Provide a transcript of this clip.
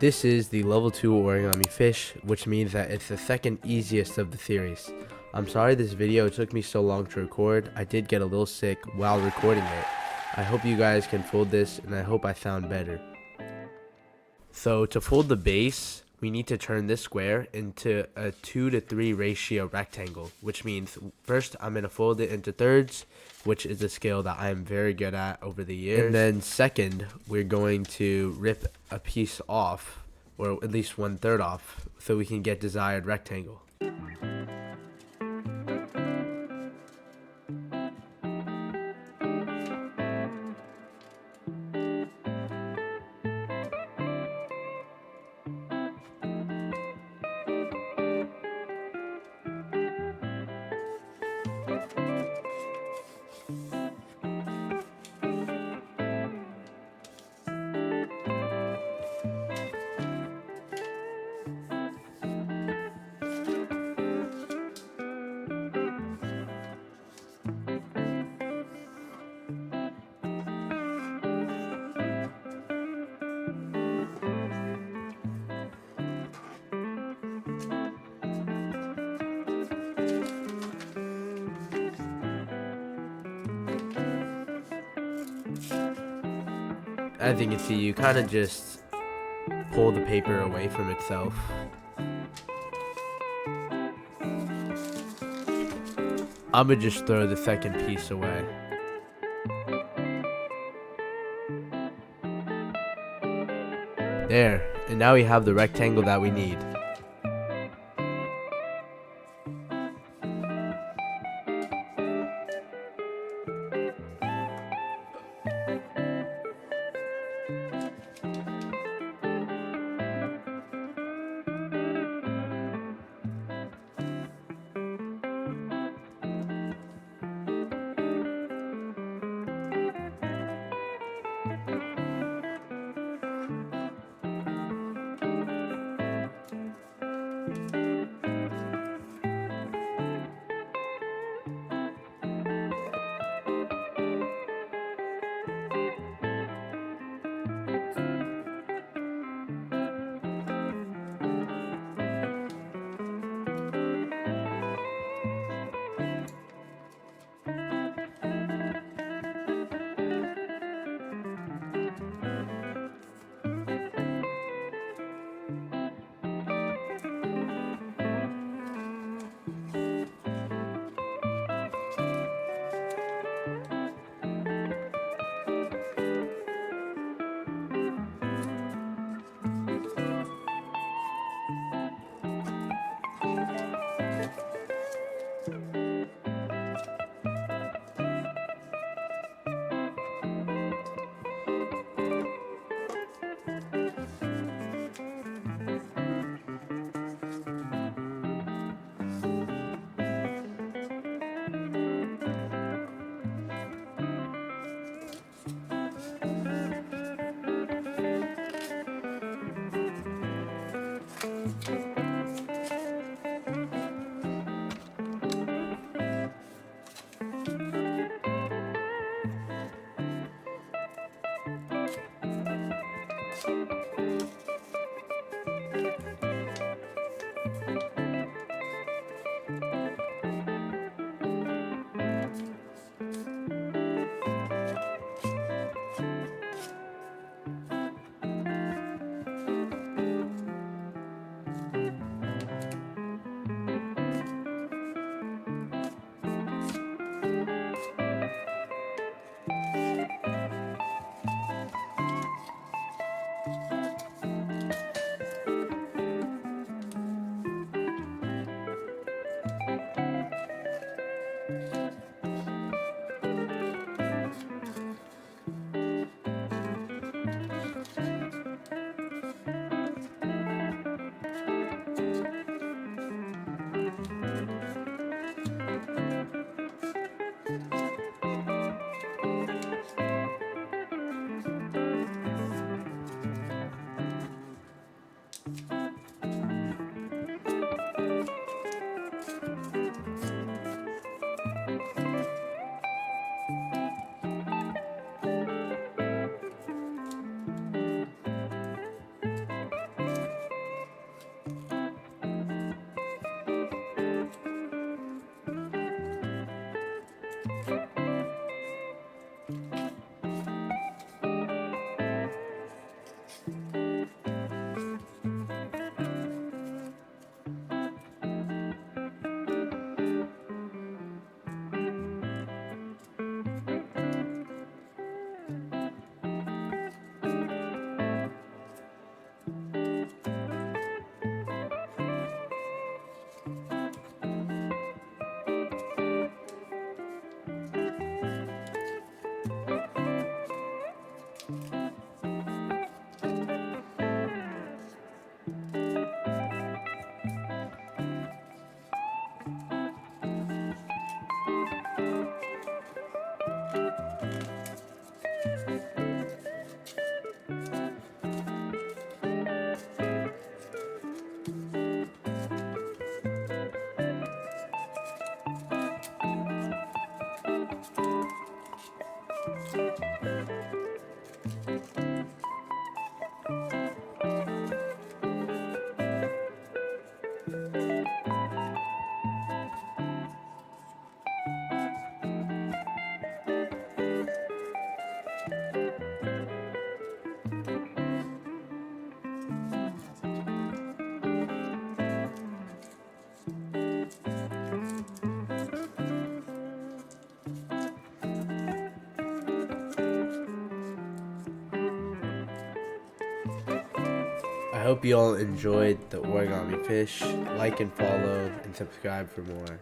This is the level 2 origami fish, which means that it's the second easiest of the series. I'm sorry this video took me so long to record. I did get a little sick while recording it. I hope you guys can fold this, and I hope I sound better. So to fold the base, we need to turn this square into a 2:3 ratio rectangle, which means first I'm going to fold it into thirds, which is a skill that I'm very good at over the years. And then second, we're going to rip a piece off, or at least 1/3 off, so we can get desired rectangle. As you can see, you kind of just pull the paper away from itself. I'm gonna just throw the second piece away. There, and now we have the rectangle that we need. I hope you all enjoyed the origami fish. Like and follow and subscribe for more.